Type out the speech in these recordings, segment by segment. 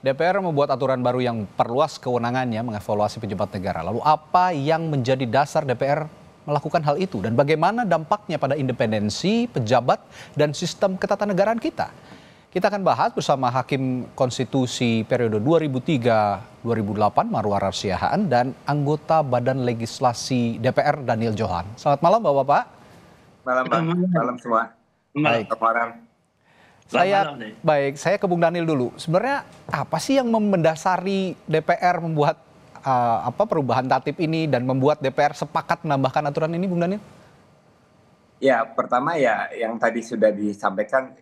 DPR membuat aturan baru yang perluas kewenangannya mengevaluasi pejabat negara. Lalu apa yang menjadi dasar DPR melakukan hal itu dan bagaimana dampaknya pada independensi pejabat dan sistem ketatanegaraan kita? Kita akan bahas bersama Hakim Konstitusi periode 2003-2008 Marwarar Siahaan dan anggota Badan Legislasi DPR Daniel Johan. Selamat malam Bapak-bapak. Malam, Bang. Malam semua. Baik. Saya ke Bung Daniel dulu. Sebenarnya apa sih yang mendasari DPR membuat perubahan tatip ini dan membuat DPR sepakat menambahkan aturan ini, Bung Daniel? Ya, pertama ya yang tadi sudah disampaikan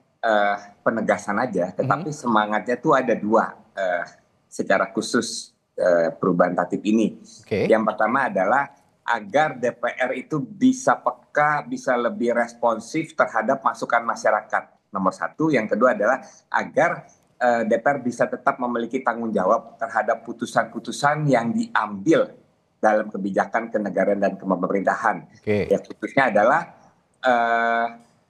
penegasan aja, tetapi semangatnya tuh ada dua secara khusus perubahan tatip ini. Yang pertama adalah agar DPR itu bisa peka, bisa lebih responsif terhadap masukan masyarakat. Nomor satu, yang kedua adalah agar DPR bisa tetap memiliki tanggung jawab terhadap putusan-putusan yang diambil dalam kebijakan kenegaraan dan pemerintahan. Ya, khususnya adalah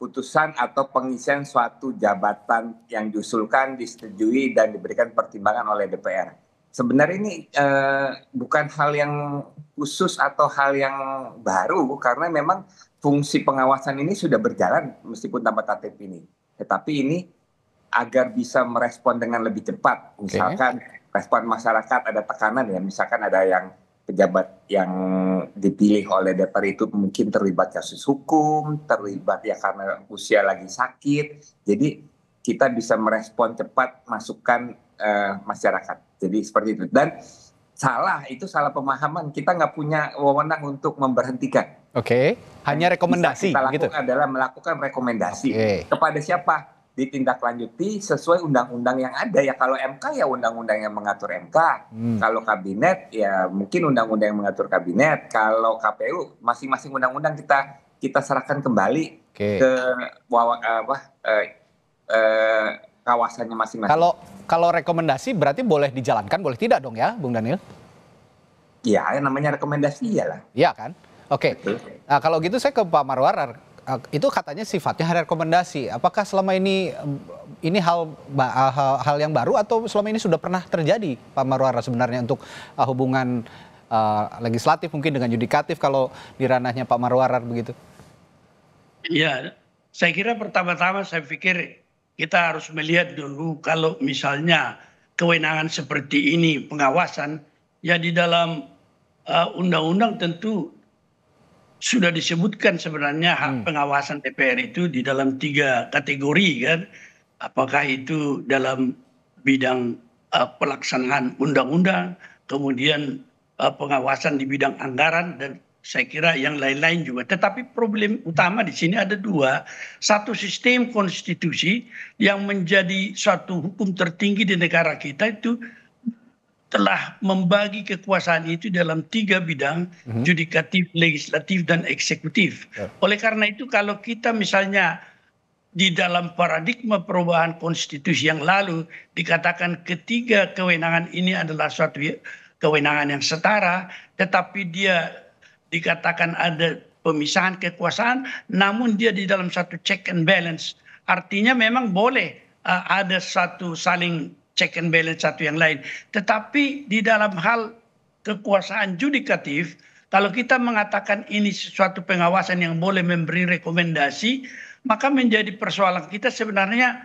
putusan atau pengisian suatu jabatan yang diusulkan, disetujui dan diberikan pertimbangan oleh DPR. Sebenarnya ini bukan hal yang khusus atau hal yang baru karena memang fungsi pengawasan ini sudah berjalan meskipun tanpa tatip ini. Tetapi ini agar bisa merespon dengan lebih cepat. Misalkan respon masyarakat ada tekanan ya, misalkan ada yang pejabat yang dipilih oleh DPR itu mungkin terlibat kasus hukum, terlibat ya karena usia lagi sakit. Jadi kita bisa merespon cepat masukan masyarakat. Jadi seperti itu. Dan itu salah pemahaman. Kita nggak punya wewenang untuk memberhentikan. Hanya rekomendasi. Kita lakukan adalah melakukan rekomendasi. Kepada siapa? Ditindaklanjuti sesuai undang-undang yang ada. Ya kalau MK ya undang-undang yang mengatur MK. Kalau kabinet ya mungkin undang-undang yang mengatur kabinet. Kalau KPU masing-masing undang-undang kita serahkan kembali ke kawasannya masing-masing. Kalau rekomendasi berarti boleh dijalankan, boleh tidak dong ya, Bung Daniel? Iya, namanya rekomendasi iyalah. Iya kan? Nah, kalau gitu saya ke Pak Marwarar. Itu katanya sifatnya rekomendasi. Apakah selama ini hal yang baru atau selama ini sudah pernah terjadi, Pak Marwarar, sebenarnya untuk hubungan legislatif mungkin dengan yudikatif kalau di ranahnya Pak Marwarar begitu? Ya, saya kira pertama-tama saya pikir kita harus melihat dulu kalau misalnya kewenangan seperti ini pengawasan ya di dalam undang-undang tentu sudah disebutkan sebenarnya hak pengawasan DPR itu di dalam 3 kategori kan. Apakah itu dalam bidang pelaksanaan undang-undang, kemudian pengawasan di bidang anggaran dan saya kira yang lain-lain juga. Tetapi problem utama di sini ada dua. Satu, sistem konstitusi yang menjadi suatu hukum tertinggi di negara kita itu telah membagi kekuasaan itu dalam 3 bidang, yudikatif, legislatif, dan eksekutif. Oleh karena itu kalau kita misalnya di dalam paradigma perubahan konstitusi yang lalu dikatakan ketiga kewenangan ini adalah suatu kewenangan yang setara, tetapi dia dikatakan ada pemisahan kekuasaan, namun dia di dalam satu check and balance. Artinya memang boleh ada satu saling check and balance satu yang lain. Tetapi di dalam hal kekuasaan yudikatif, kalau kita mengatakan ini sesuatu pengawasan yang boleh memberi rekomendasi, maka menjadi persoalan kita sebenarnya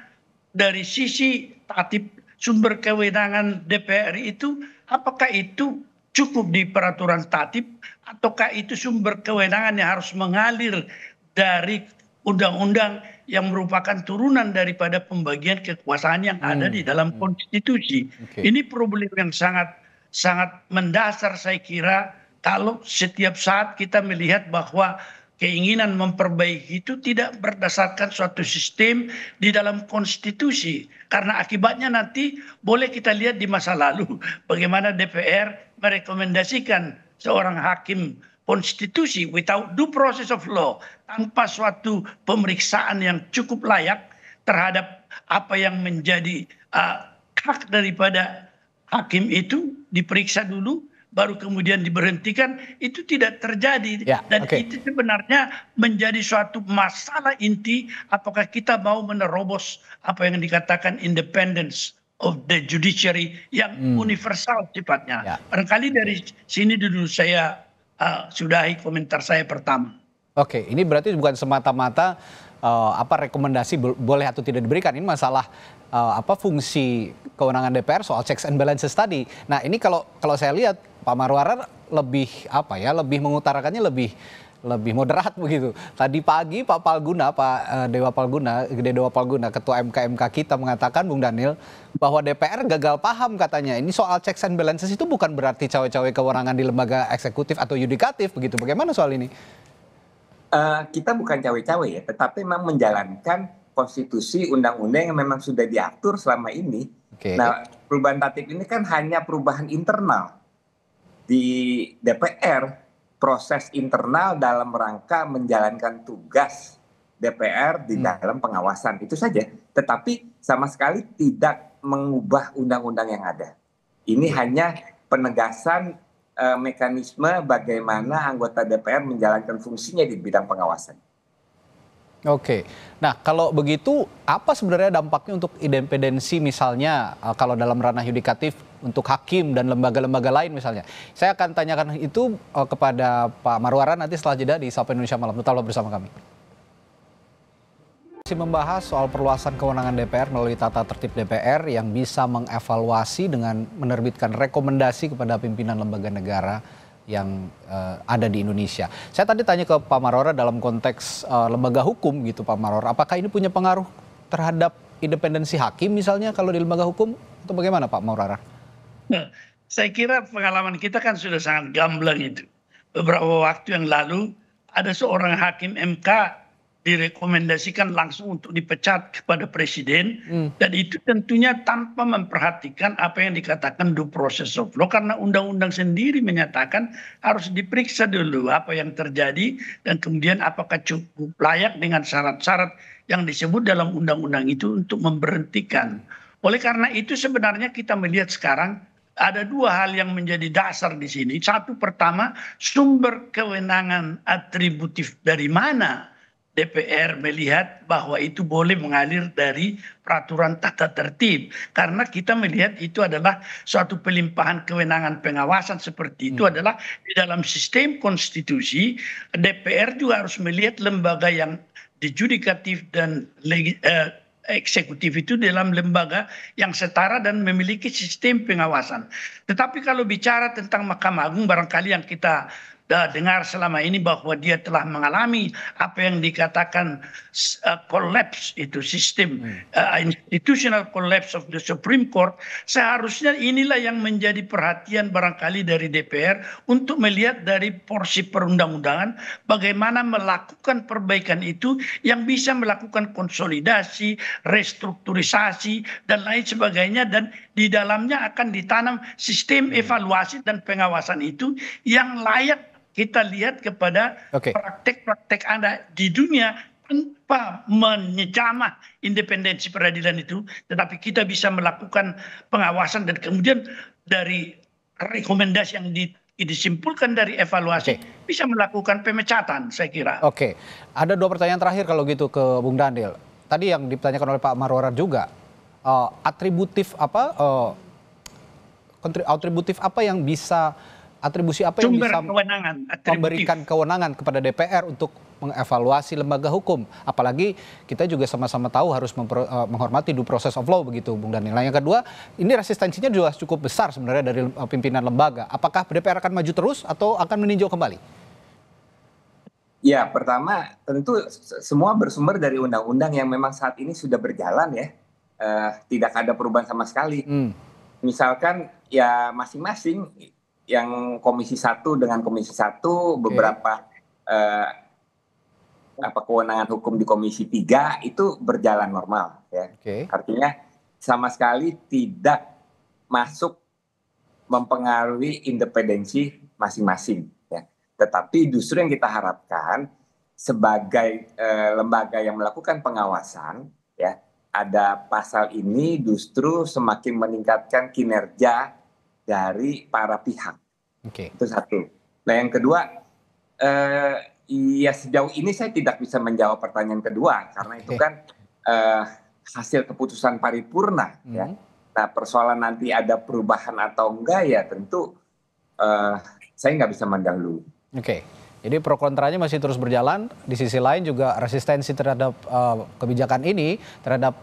dari sisi tatip sumber kewenangan DPR itu, apakah itu cukup di peraturan tatip ataukah itu sumber kewenangan yang harus mengalir dari undang-undang yang merupakan turunan daripada pembagian kekuasaan yang ada di dalam konstitusi. Ini problem yang sangat mendasar saya kira kalau setiap saat kita melihat bahwa keinginan memperbaiki itu tidak berdasarkan suatu sistem di dalam konstitusi. Karena akibatnya nanti boleh kita lihat di masa lalu bagaimana DPR merekomendasikan seorang hakim konstitusi without due process of law, tanpa suatu pemeriksaan yang cukup layak terhadap apa yang menjadi hak daripada hakim itu, diperiksa dulu baru kemudian diberhentikan, itu tidak terjadi. Dan itu sebenarnya menjadi suatu masalah inti apakah kita mau menerobos apa yang dikatakan independence of the judiciary yang universal sifatnya. Ya. Barangkali dari sini dulu saya sudahi komentar saya pertama. Oke, ini berarti bukan semata-mata rekomendasi boleh atau tidak diberikan. Ini masalah fungsi kewenangan DPR soal checks and balances tadi. Nah, ini kalau saya lihat Pak Marwarar lebih lebih mengutarakannya lebih moderat begitu. Tadi pagi Pak Dewa Palguna, Ketua MK kita mengatakan, Bung Daniel, bahwa DPR gagal paham katanya. Ini soal checks and balances itu bukan berarti cawe-cawe kewenangan di lembaga eksekutif atau yudikatif begitu. Bagaimana soal ini? Kita bukan cawe-cawe ya, tetapi memang menjalankan konstitusi, undang-undang yang memang sudah diatur selama ini. Okay. Nah, perubahan tatip ini kan hanya perubahan internal di DPR, proses internal dalam rangka menjalankan tugas DPR di dalam pengawasan, itu saja. Tetapi sama sekali tidak mengubah undang-undang yang ada. Ini hanya penegasan mekanisme bagaimana anggota DPR menjalankan fungsinya di bidang pengawasan. Oke, nah kalau begitu apa sebenarnya dampaknya untuk independensi misalnya kalau dalam ranah yudikatif untuk hakim dan lembaga-lembaga lain misalnya? Saya akan tanyakan itu kepada Pak Marwarar nanti setelah jeda di Sapa Indonesia Malam. Tetaplah bersama kami. Masih membahas soal perluasan kewenangan DPR melalui tata tertib DPR yang bisa mengevaluasi dengan menerbitkan rekomendasi kepada pimpinan lembaga negara yang ada di Indonesia. Saya tadi tanya ke Pak Marwarar dalam konteks lembaga hukum gitu Pak Marwarar, apakah ini punya pengaruh terhadap independensi hakim misalnya kalau di lembaga hukum atau bagaimana Pak Marwarar? Nah, saya kira pengalaman kita kan sudah sangat gamblang itu. Beberapa waktu yang lalu ada seorang hakim MK direkomendasikan langsung untuk dipecat kepada presiden, dan itu tentunya tanpa memperhatikan apa yang dikatakan due process of law, karena undang-undang sendiri menyatakan harus diperiksa dulu apa yang terjadi dan kemudian apakah cukup layak dengan syarat-syarat yang disebut dalam undang-undang itu untuk memberhentikan. Oleh karena itu sebenarnya kita melihat sekarang ada dua hal yang menjadi dasar di sini. Satu, pertama, sumber kewenangan atributif dari mana DPR melihat bahwa itu boleh mengalir dari peraturan tata tertib. Karena kita melihat itu adalah suatu pelimpahan kewenangan pengawasan seperti itu adalah di dalam sistem konstitusi. DPR juga harus melihat lembaga yang dijudikatif dan eksekutif itu dalam lembaga yang setara dan memiliki sistem pengawasan. Tetapi kalau bicara tentang Mahkamah Agung, barangkali yang kita dengar selama ini bahwa dia telah mengalami apa yang dikatakan collapse itu sistem institutional collapse of the Supreme Court. Seharusnya inilah yang menjadi perhatian barangkali dari DPR untuk melihat dari porsi perundang-undangan bagaimana melakukan perbaikan itu yang bisa melakukan konsolidasi, restrukturisasi dan lain sebagainya, dan di dalamnya akan ditanam sistem evaluasi dan pengawasan itu yang layak kita lihat kepada praktek-praktek ada di dunia tanpa menyejamah independensi peradilan itu, tetapi kita bisa melakukan pengawasan dan kemudian dari rekomendasi yang disimpulkan dari evaluasi bisa melakukan pemecatan, saya kira. Oke, ada dua pertanyaan terakhir kalau gitu ke Bung Daniel. Tadi yang ditanyakan oleh Pak Marwarar juga, atributif apa yang bisa memberikan kewenangan kepada DPR untuk mengevaluasi lembaga hukum. Apalagi kita juga sama-sama tahu harus menghormati due process of law begitu Bung Daniel. Nah, yang kedua, ini resistensinya juga cukup besar sebenarnya dari pimpinan lembaga. Apakah DPR akan maju terus atau akan meninjau kembali? Ya, pertama tentu semua bersumber dari undang-undang yang memang saat ini sudah berjalan ya. Tidak ada perubahan sama sekali. Misalkan ya masing-masing yang Komisi 1 dengan Komisi 1 beberapa kewenangan hukum di Komisi 3 itu berjalan normal ya. Artinya sama sekali tidak masuk mempengaruhi independensi masing-masing ya. Tetapi justru yang kita harapkan sebagai lembaga yang melakukan pengawasan ya, ada pasal ini justru semakin meningkatkan kinerja dari para pihak. Itu satu. Nah, yang kedua, ya sejauh ini saya tidak bisa menjawab pertanyaan kedua karena itu kan hasil keputusan paripurna ya. Nah, persoalan nanti ada perubahan atau enggak ya tentu saya nggak bisa mendahului. Oke. Jadi pro kontranya masih terus berjalan. Di sisi lain juga resistensi terhadap kebijakan ini, terhadap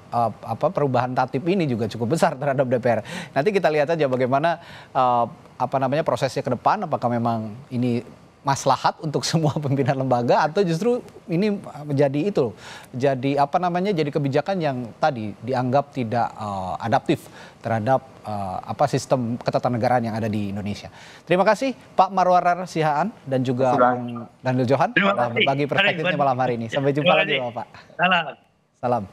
perubahan tatip ini juga cukup besar terhadap DPR. Nanti kita lihat aja bagaimana prosesnya ke depan. Apakah memang ini maslahat untuk semua pimpinan lembaga atau justru ini jadi kebijakan yang tadi dianggap tidak adaptif terhadap sistem ketatanegaraan yang ada di Indonesia. Terima kasih Pak Marwarar Sihaan dan juga Bung Daniel Johan telah berbagi perspektifnya malam hari ini. Sampai jumpa lagi Bapak. Salam. Salam.